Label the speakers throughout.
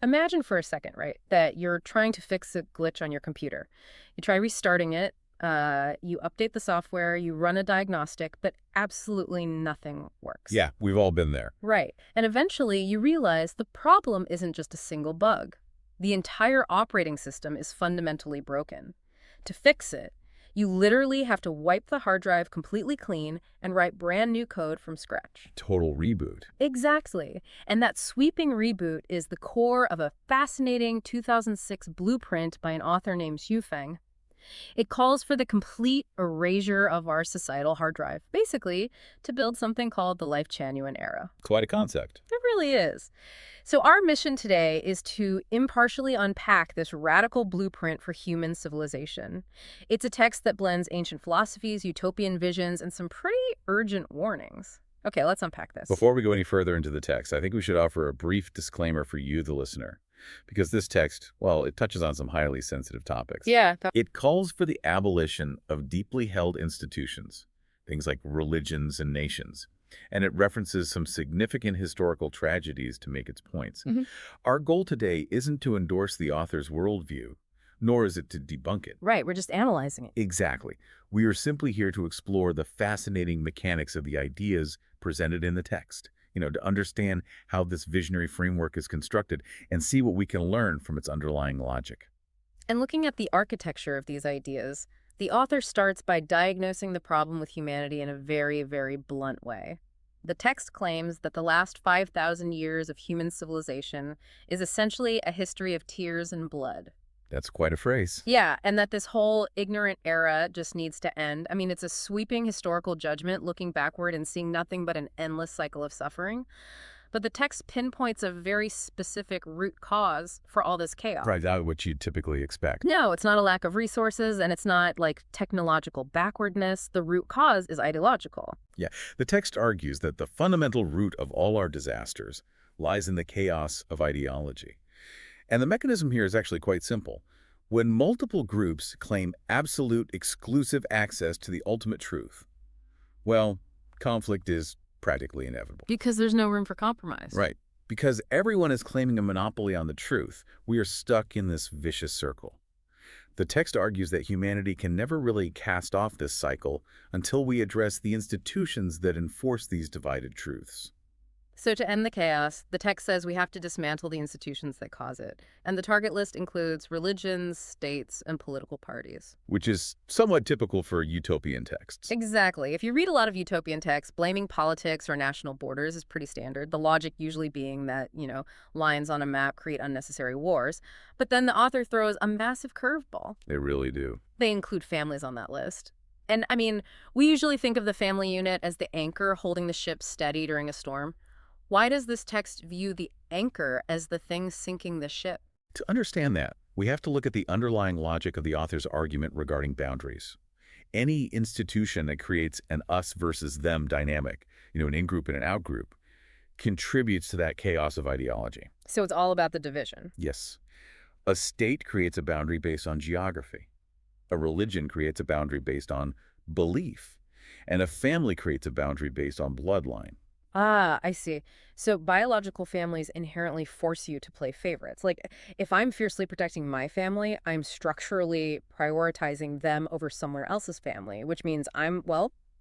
Speaker 1: Imagine for a second, right, that you're trying to fix a glitch on your computer. You try restarting it, you update the software, you run a diagnostic, but absolutely nothing works.
Speaker 2: Yeah, we've all been there.
Speaker 1: Right. And eventually you realize the problem isn't just a single bug. The entire operating system is fundamentally broken. To fix it, you literally have to wipe the hard drive completely clean and write brand new code from scratch.
Speaker 2: Total reboot.
Speaker 1: Exactly. And that sweeping reboot is the core of a fascinating 2006 blueprint by an author named Xu. It calls for the complete erasure of our societal hard drive, basically to build something called the Lifechanyuan era.
Speaker 2: Quite a concept.
Speaker 1: It really is. So our mission today is to impartially unpack this radical blueprint for human civilization. It's a text that blends ancient philosophies, utopian visions, and some pretty urgent warnings. Okay, let's unpack this.
Speaker 2: Before we go any further into the text, I think we should offer a brief disclaimer for you, the listener. Because this text, well, it touches on some highly sensitive topics.
Speaker 1: Yeah.
Speaker 2: It calls for the abolition of deeply held institutions, things like religions and nations, and it references some significant historical tragedies to make its points. Our goal today isn't to endorse the author's worldview, nor is it to debunk it.
Speaker 1: Right, we're just analyzing it.
Speaker 2: Exactly. We are simply here to explore the fascinating mechanics of the ideas presented in the text, to understand how this visionary framework is constructed and see what we can learn from its underlying logic.
Speaker 1: And looking at the architecture of these ideas, the author starts by diagnosing the problem with humanity in a very, very blunt way. The text claims that the last 5,000 years of human civilization is essentially a history of tears and blood.
Speaker 2: That's quite a phrase.
Speaker 1: Yeah, and that this whole ignorant era just needs to end. I mean, it's a sweeping historical judgment looking backward and seeing nothing but an endless cycle of suffering. But the text pinpoints a very specific root cause for all this chaos.
Speaker 2: Right, that's what you'd typically expect.
Speaker 1: No, it's not a lack of resources, and it's not like technological backwardness. The root cause is ideological.
Speaker 2: Yeah, the text argues that the fundamental root of all our disasters lies in the chaos of ideology. And the mechanism here is actually quite simple. When multiple groups claim absolute exclusive access to the ultimate truth, well, conflict is practically inevitable.
Speaker 1: Because there's no room for compromise.
Speaker 2: Right. Because everyone is claiming a monopoly on the truth, we are stuck in this vicious circle. The text argues that humanity can never really cast off this cycle until we address the institutions that enforce these divided truths.
Speaker 1: So to end the chaos, the text says we have to dismantle the institutions that cause it. And the target list includes religions, states, and political parties.
Speaker 2: Which is somewhat typical for utopian texts.
Speaker 1: Exactly. If you read a lot of utopian texts, blaming politics or national borders is pretty standard. The logic usually being that, lines on a map create unnecessary wars. But then the author throws a massive curveball.
Speaker 2: They really do.
Speaker 1: They include families on that list. And I mean, we usually think of the family unit as the anchor holding the ship steady during a storm. Why does this text view the anchor as the thing sinking the ship?
Speaker 2: To understand that, we have to look at the underlying logic of the author's argument regarding boundaries. Any institution that creates an us versus them dynamic, an in-group and an out-group, contributes to that chaos of ideology.
Speaker 1: So it's all about the division.
Speaker 2: Yes. A state creates a boundary based on geography. A religion creates a boundary based on belief. And a family creates a boundary based on bloodline.
Speaker 1: Ah, I see. So biological families inherently force you to play favorites. Like, if I'm fiercely protecting my family, I'm structurally prioritizing them over someone else's family, which means I'm,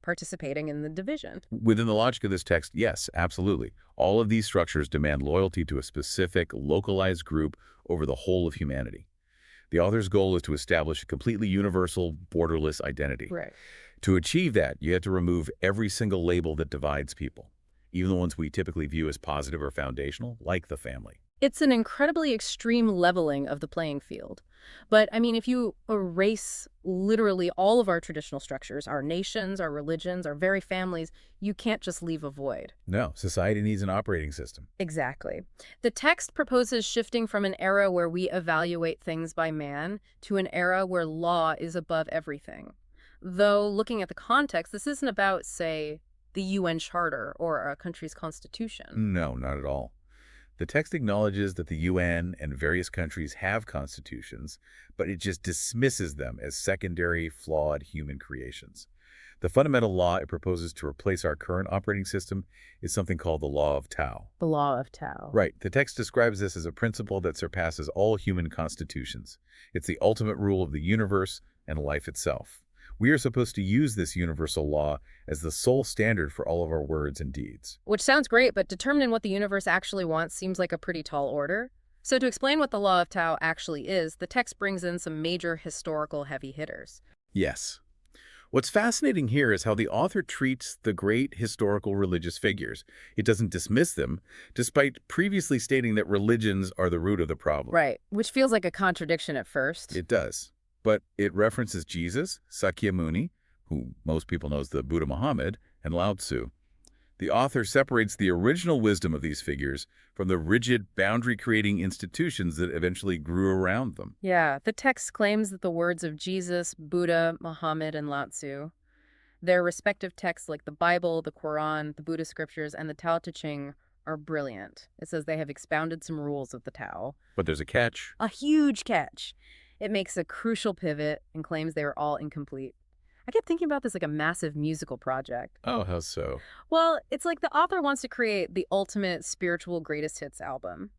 Speaker 1: participating in the division.
Speaker 2: Within the logic of this text, yes, absolutely. All of these structures demand loyalty to a specific, localized group over the whole of humanity. The author's goal is to establish a completely universal, borderless identity.
Speaker 1: Right.
Speaker 2: To achieve that, you have to remove every single label that divides people, even the ones we typically view as positive or foundational, like the family.
Speaker 1: It's an incredibly extreme leveling of the playing field. But, I mean, if you erase literally all of our traditional structures, our nations, our religions, our very families, you can't just leave a void.
Speaker 2: No, society needs an operating system.
Speaker 1: Exactly. The text proposes shifting from an era where we evaluate things by man to an era where law is above everything. Though, looking at the context, this isn't about, say, the UN Charter or a country's constitution.
Speaker 2: No, not at all. The text acknowledges that the UN and various countries have constitutions, but it just dismisses them as secondary, flawed human creations. The fundamental law it proposes to replace our current operating system is something called the law of Tao.
Speaker 1: The law of Tao.
Speaker 2: Right. The text describes this as a principle that surpasses all human constitutions. It's the ultimate rule of the universe and life itself. We are supposed to use this universal law as the sole standard for all of our words and deeds.
Speaker 1: Which sounds great, but determining what the universe actually wants seems like a pretty tall order. So to explain what the law of Tao actually is, the text brings in some major historical heavy hitters.
Speaker 2: Yes. What's fascinating here is how the author treats the great historical religious figures. It doesn't dismiss them, despite previously stating that religions are the root of the problem.
Speaker 1: Right, which feels like a contradiction at first.
Speaker 2: It does. But it references Jesus, Sakyamuni, who most people know as the Buddha Muhammad, and Lao Tzu. The author separates the original wisdom of these figures from the rigid, boundary-creating institutions that eventually grew around them.
Speaker 1: Yeah, the text claims that the words of Jesus, Buddha, Muhammad, and Lao Tzu, their respective texts like the Bible, the Quran, the Buddhist scriptures, and the Tao Te Ching are brilliant. It says they have expounded some rules of the Tao.
Speaker 2: But there's a catch.
Speaker 1: A huge catch. It makes a crucial pivot and claims they are all incomplete. I kept thinking about this like a massive musical project.
Speaker 2: Oh, how so?
Speaker 1: Well, it's like the author wants to create the ultimate spiritual greatest hits album.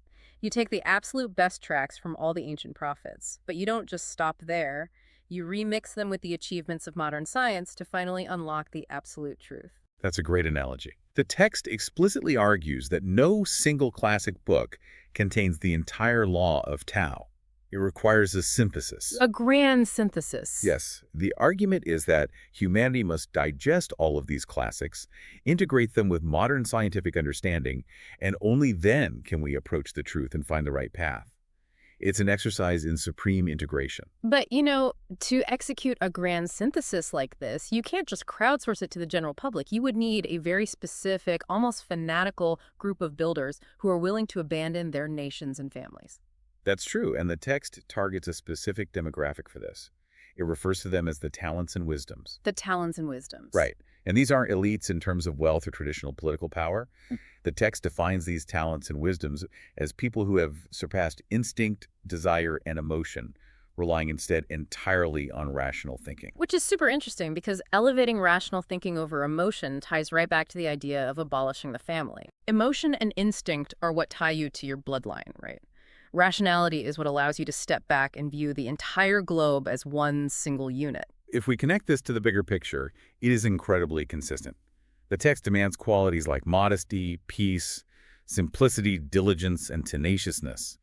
Speaker 1: You take the absolute best tracks from all the ancient prophets, but you don't just stop there. You remix them with the achievements of modern science to finally unlock the absolute truth.
Speaker 2: That's a great analogy. The text explicitly argues that no single classic book contains the entire law of Tao. It requires a synthesis.
Speaker 1: A grand synthesis.
Speaker 2: Yes, the argument is that humanity must digest all of these classics, integrate them with modern scientific understanding, and only then can we approach the truth and find the right path. It's an exercise in supreme integration.
Speaker 1: But, to execute a grand synthesis like this, you can't just crowdsource it to the general public. You would need a very specific, almost fanatical group of builders who are willing to abandon their nations and families.
Speaker 2: That's true, and the text targets a specific demographic for this. It refers to them as the talents and wisdoms.
Speaker 1: The talents and wisdoms.
Speaker 2: Right. And these aren't elites in terms of wealth or traditional political power. The text defines these talents and wisdoms as people who have surpassed instinct, desire, and emotion, relying instead entirely on rational thinking.
Speaker 1: Which is super interesting because elevating rational thinking over emotion ties right back to the idea of abolishing the family. Emotion and instinct are what tie you to your bloodline, right? Rationality is what allows you to step back and view the entire globe as one single unit.
Speaker 2: If we connect this to the bigger picture, it is incredibly consistent. The text demands qualities like modesty, peace, simplicity, diligence, and tenaciousness.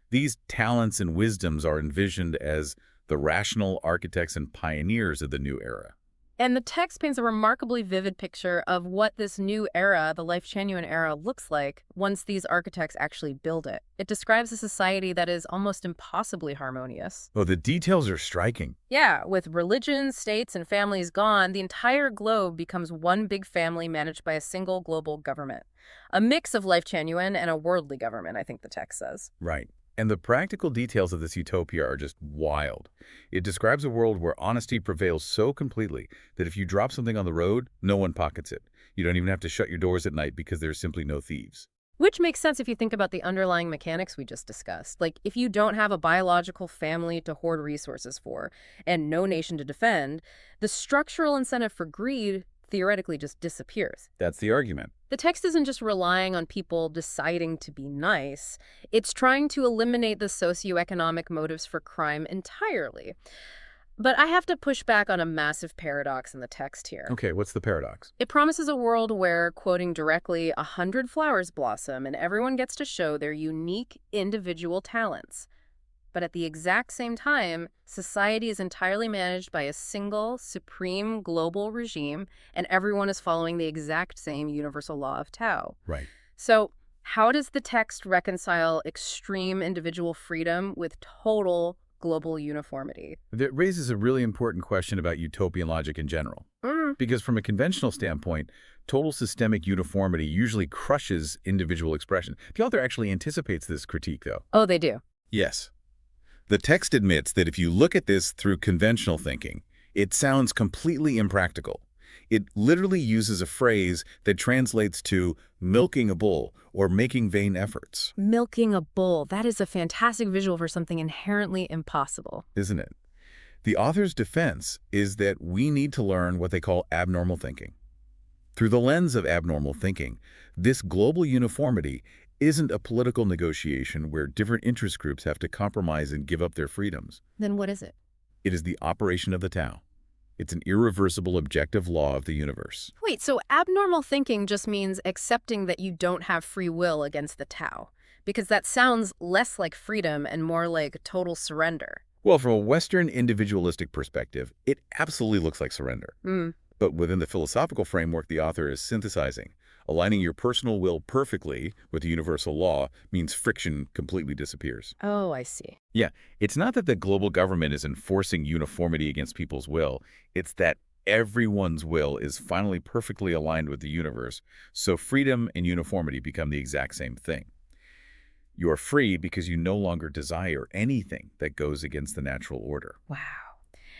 Speaker 2: These talents and wisdoms are envisioned as the rational architects and pioneers of the new era.
Speaker 1: And the text paints a remarkably vivid picture of what this new era, the Lifechanyuan era, looks like once these architects actually build it. It describes a society that is almost impossibly harmonious.
Speaker 2: Oh, the details are striking.
Speaker 1: Yeah, with religions, states, and families gone, the entire globe becomes one big family managed by a single global government. A mix of Lifechanyuan and a worldly government, I think the text says.
Speaker 2: Right. And the practical details of this utopia are just wild. It describes a world where honesty prevails so completely that if you drop something on the road, no one pockets it. You don't even have to shut your doors at night because there's simply no thieves.
Speaker 1: Which makes sense if you think about the underlying mechanics we just discussed. Like, if you don't have a biological family to hoard resources for and no nation to defend, the structural incentive for greed theoretically just disappears.
Speaker 2: That's the argument.
Speaker 1: The text isn't just relying on people deciding to be nice. It's trying to eliminate the socioeconomic motives for crime entirely. But I have to push back on a massive paradox in the text here.
Speaker 2: Okay, what's the paradox?
Speaker 1: It promises a world where, quoting directly, 100 flowers blossom and everyone gets to show their unique individual talents. But at the exact same time, society is entirely managed by a single, supreme global regime, and everyone is following the exact same universal law of Tao.
Speaker 2: Right.
Speaker 1: So how does the text reconcile extreme individual freedom with total global uniformity?
Speaker 2: That raises a really important question about utopian logic in general. Because from a conventional standpoint, total systemic uniformity usually crushes individual expression. The author actually anticipates this critique, though.
Speaker 1: Oh, they do?
Speaker 2: Yes. The text admits that if you look at this through conventional thinking, it sounds completely impractical. It literally uses a phrase that translates to milking a bull or making vain efforts.
Speaker 1: Milking a bull. That is a fantastic visual for something inherently impossible.
Speaker 2: Isn't it? The author's defense is that we need to learn what they call abnormal thinking. Through the lens of abnormal thinking, this global uniformity isn't a political negotiation where different interest groups have to compromise and give up their freedoms.
Speaker 1: Then what is it?
Speaker 2: It is the operation of the Tao. It's an irreversible objective law of the universe.
Speaker 1: Wait, so abnormal thinking just means accepting that you don't have free will against the Tao, because that sounds less like freedom and more like total surrender.
Speaker 2: Well, from a Western individualistic perspective, it absolutely looks like surrender.
Speaker 1: Mm.
Speaker 2: But within the philosophical framework the author is synthesizing, aligning your personal will perfectly with the universal law means friction completely disappears.
Speaker 1: Oh, I see.
Speaker 2: Yeah, it's not that the global government is enforcing uniformity against people's will. It's that everyone's will is finally perfectly aligned with the universe, so freedom and uniformity become the exact same thing. You are free because you no longer desire anything that goes against the natural order.
Speaker 1: Wow.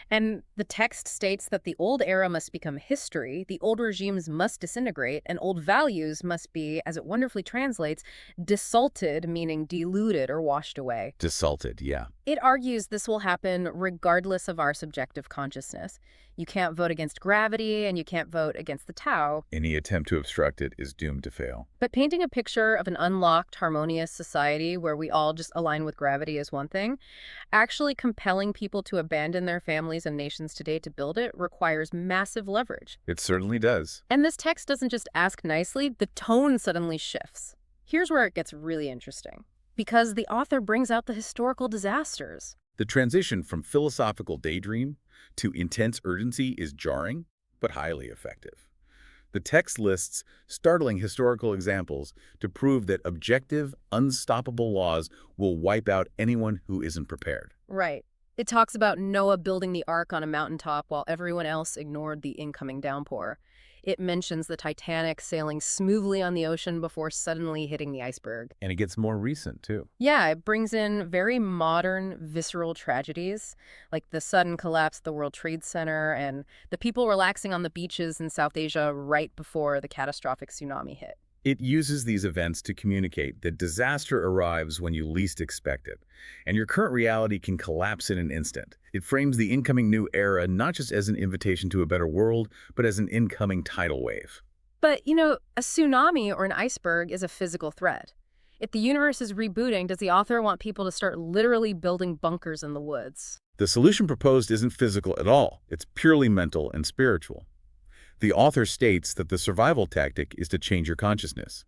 Speaker 1: And the text states that the old era must become history, the old regimes must disintegrate, and old values must be, as it wonderfully translates, desalted, meaning diluted or washed away.
Speaker 2: Desalted, yeah.
Speaker 1: It argues this will happen regardless of our subjective consciousness. You can't vote against gravity, and you can't vote against the Tao.
Speaker 2: Any attempt to obstruct it is doomed to fail.
Speaker 1: But painting a picture of an unlocked, harmonious society where we all just align with gravity is one thing. Actually compelling people to abandon their families and nations today to build it requires massive leverage.
Speaker 2: It certainly does.
Speaker 1: And this text doesn't just ask nicely, the tone suddenly shifts. Here's where it gets really interesting. Because the author brings out the historical disasters.
Speaker 2: The transition from philosophical daydream to intense urgency is jarring, but highly effective. The text lists startling historical examples to prove that objective, unstoppable laws will wipe out anyone who isn't prepared.
Speaker 1: Right. It talks about Noah building the ark on a mountaintop while everyone else ignored the incoming downpour. It mentions the Titanic sailing smoothly on the ocean before suddenly hitting the iceberg.
Speaker 2: And it gets more recent, too.
Speaker 1: Yeah, it brings in very modern, visceral tragedies, like the sudden collapse of the World Trade Center and the people relaxing on the beaches in South Asia right before the catastrophic tsunami hit.
Speaker 2: It uses these events to communicate that disaster arrives when you least expect it, and your current reality can collapse in an instant. It frames the incoming new era not just as an invitation to a better world, but as an incoming tidal wave.
Speaker 1: But, a tsunami or an iceberg is a physical threat. If the universe is rebooting, does the author want people to start literally building bunkers in the woods?
Speaker 2: The solution proposed isn't physical at all. It's purely mental and spiritual. The author states that the survival tactic is to change your consciousness.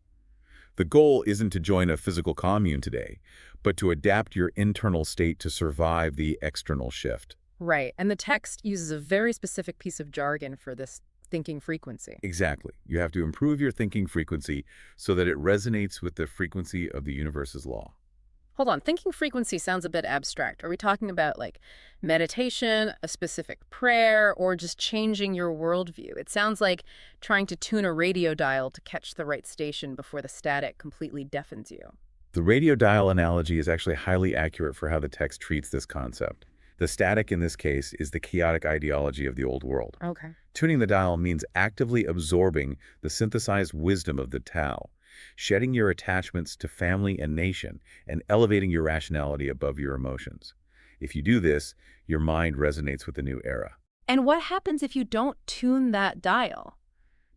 Speaker 2: The goal isn't to join a physical commune today, but to adapt your internal state to survive the external shift.
Speaker 1: Right, and the text uses a very specific piece of jargon for this thinking frequency.
Speaker 2: Exactly. You have to improve your thinking frequency so that it resonates with the frequency of the universe's law.
Speaker 1: Hold on, thinking frequency sounds a bit abstract. Are we talking about meditation, a specific prayer, or just changing your worldview? It sounds like trying to tune a radio dial to catch the right station before the static completely deafens you.
Speaker 2: The radio dial analogy is actually highly accurate for how the text treats this concept. The static in this case is the chaotic ideology of the old world.
Speaker 1: Okay.
Speaker 2: Tuning the dial means actively absorbing the synthesized wisdom of the Tao, shedding your attachments to family and nation, and elevating your rationality above your emotions. If you do this, your mind resonates with the new era.
Speaker 1: And what happens if you don't tune that dial?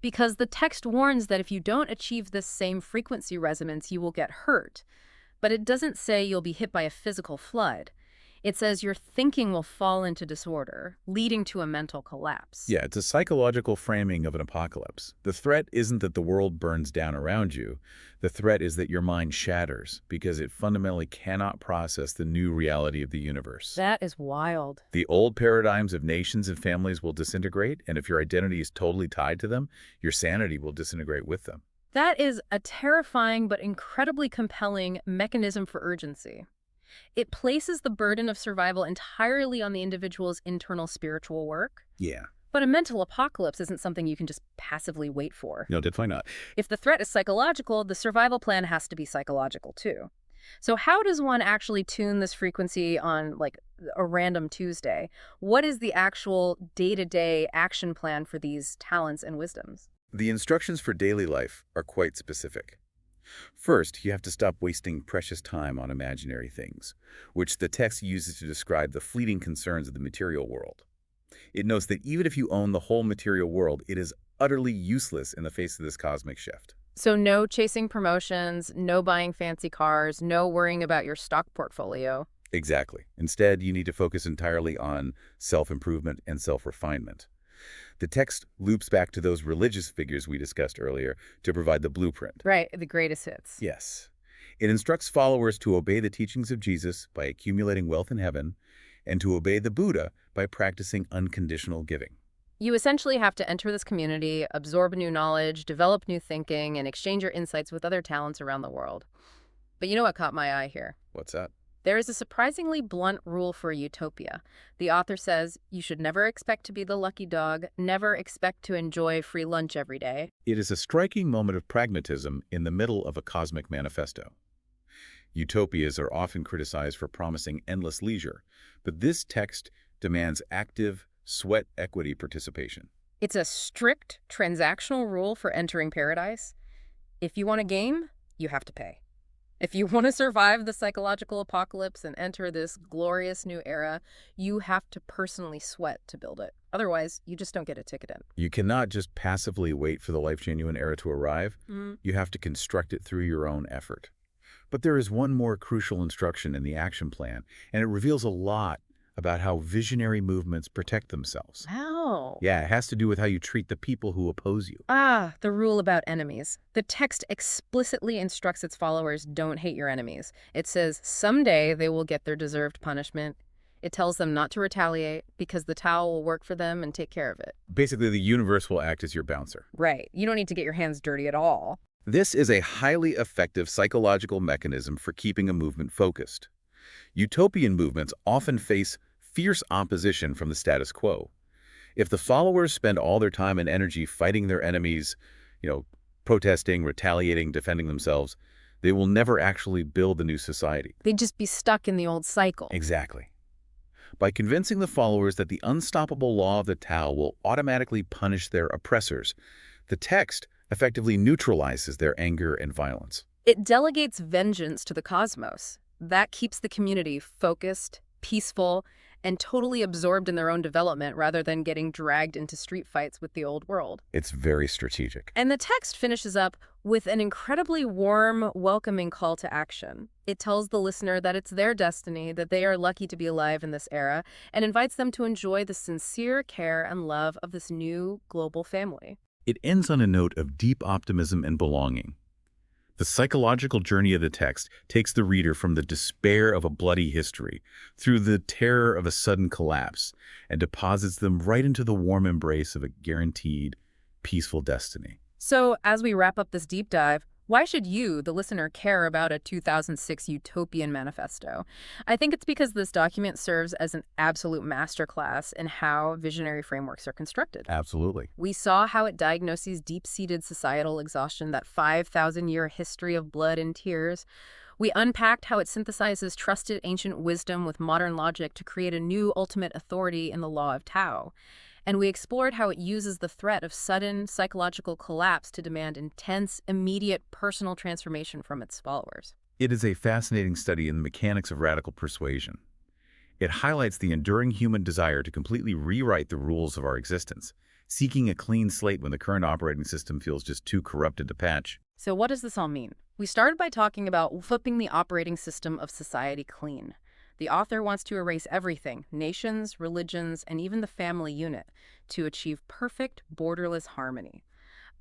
Speaker 1: Because the text warns that if you don't achieve this same frequency resonance, you will get hurt. But it doesn't say you'll be hit by a physical flood. It says your thinking will fall into disorder, leading to a mental collapse.
Speaker 2: Yeah, it's a psychological framing of an apocalypse. The threat isn't that the world burns down around you. The threat is that your mind shatters because it fundamentally cannot process the new reality of the universe.
Speaker 1: That is wild.
Speaker 2: The old paradigms of nations and families will disintegrate, and if your identity is totally tied to them, your sanity will disintegrate with them.
Speaker 1: That is a terrifying but incredibly compelling mechanism for urgency. It places the burden of survival entirely on the individual's internal spiritual work.
Speaker 2: Yeah.
Speaker 1: But a mental apocalypse isn't something you can just passively wait for.
Speaker 2: No, definitely not.
Speaker 1: If the threat is psychological, the survival plan has to be psychological too. So how does one actually tune this frequency on a random Tuesday? What is the actual day-to-day action plan for these talents and wisdoms?
Speaker 2: The instructions for daily life are quite specific. First, you have to stop wasting precious time on imaginary things, which the text uses to describe the fleeting concerns of the material world. It notes that even if you own the whole material world, it is utterly useless in the face of this cosmic shift.
Speaker 1: So no chasing promotions, no buying fancy cars, no worrying about your stock portfolio.
Speaker 2: Exactly. Instead, you need to focus entirely on self-improvement and self-refinement. The text loops back to those religious figures we discussed earlier to provide the blueprint.
Speaker 1: Right, the greatest hits.
Speaker 2: Yes. It instructs followers to obey the teachings of Jesus by accumulating wealth in heaven and to obey the Buddha by practicing unconditional giving.
Speaker 1: You essentially have to enter this community, absorb new knowledge, develop new thinking, and exchange your insights with other talents around the world. But you know what caught my eye here?
Speaker 2: What's that?
Speaker 1: There is a surprisingly blunt rule for utopia. The author says you should never expect to be the lucky dog, never expect to enjoy free lunch every day.
Speaker 2: It is a striking moment of pragmatism in the middle of a cosmic manifesto. Utopias are often criticized for promising endless leisure, but this text demands active, sweat equity participation.
Speaker 1: It's a strict transactional rule for entering paradise. If you want a game, you have to pay. If you want to survive the psychological apocalypse and enter this glorious new era, you have to personally sweat to build it. Otherwise, you just don't get a ticket in.
Speaker 2: You cannot just passively wait for the Lifechanyuan era to arrive. You have to construct it through your own effort. But there is one more crucial instruction in the action plan, and it reveals a lot about how visionary movements protect themselves.
Speaker 1: Wow.
Speaker 2: Yeah, it has to do with how you treat the people who oppose you.
Speaker 1: Ah, the rule about enemies. The text explicitly instructs its followers, don't hate your enemies. It says someday they will get their deserved punishment. It tells them not to retaliate because the Tao will work for them and take care of it.
Speaker 2: Basically, the universe will act as your bouncer.
Speaker 1: Right. You don't need to get your hands dirty at all.
Speaker 2: This is a highly effective psychological mechanism for keeping a movement focused. Utopian movements often face fierce opposition from the status quo. If the followers spend all their time and energy fighting their enemies, protesting, retaliating, defending themselves, they will never actually build the new society.
Speaker 1: They'd just be stuck in the old cycle.
Speaker 2: Exactly. By convincing the followers that the unstoppable law of the Tao will automatically punish their oppressors, the text effectively neutralizes their anger and violence.
Speaker 1: It delegates vengeance to the cosmos. That keeps the community focused, peaceful, and totally absorbed in their own development rather than getting dragged into street fights with the old world.
Speaker 2: It's very strategic.
Speaker 1: And the text finishes up with an incredibly warm, welcoming call to action. It tells the listener that it's their destiny, that they are lucky to be alive in this era, and invites them to enjoy the sincere care and love of this new global family.
Speaker 2: It ends on a note of deep optimism and belonging. The psychological journey of the text takes the reader from the despair of a bloody history through the terror of a sudden collapse and deposits them right into the warm embrace of a guaranteed, peaceful destiny.
Speaker 1: So, as we wrap up this deep dive, why should you, the listener, care about a 2006 utopian manifesto? I think it's because this document serves as an absolute masterclass in how visionary frameworks are constructed.
Speaker 2: Absolutely.
Speaker 1: We saw how it diagnoses deep-seated societal exhaustion, that 5,000-year history of blood and tears. We unpacked how it synthesizes trusted ancient wisdom with modern logic to create a new ultimate authority in the law of Tao. And we explored how it uses the threat of sudden psychological collapse to demand intense, immediate personal transformation from its followers.
Speaker 2: It is a fascinating study in the mechanics of radical persuasion. It highlights the enduring human desire to completely rewrite the rules of our existence, seeking a clean slate when the current operating system feels just too corrupted to patch.
Speaker 1: So what does this all mean? We started by talking about flipping the operating system of society clean. The author wants to erase everything, nations, religions, and even the family unit, to achieve perfect, borderless harmony.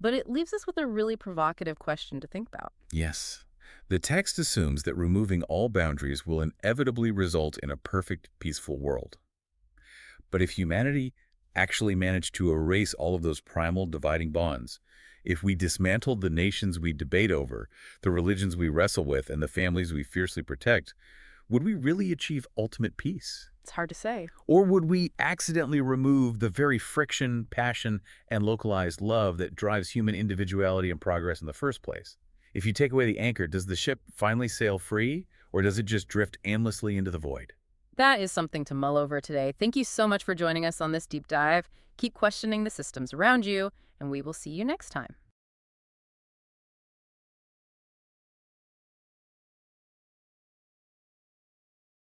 Speaker 1: But it leaves us with a really provocative question to think about.
Speaker 2: Yes. The text assumes that removing all boundaries will inevitably result in a perfect, peaceful world. But if humanity actually managed to erase all of those primal dividing bonds, if we dismantled the nations we debate over, the religions we wrestle with, and the families we fiercely protect, would we really achieve ultimate peace?
Speaker 1: It's hard to say.
Speaker 2: Or would we accidentally remove the very friction, passion, and localized love that drives human individuality and progress in the first place? If you take away the anchor, does the ship finally sail free, or does it just drift aimlessly into the void?
Speaker 1: That is something to mull over today. Thank you so much for joining us on this deep dive. Keep questioning the systems around you, and we will see you next time.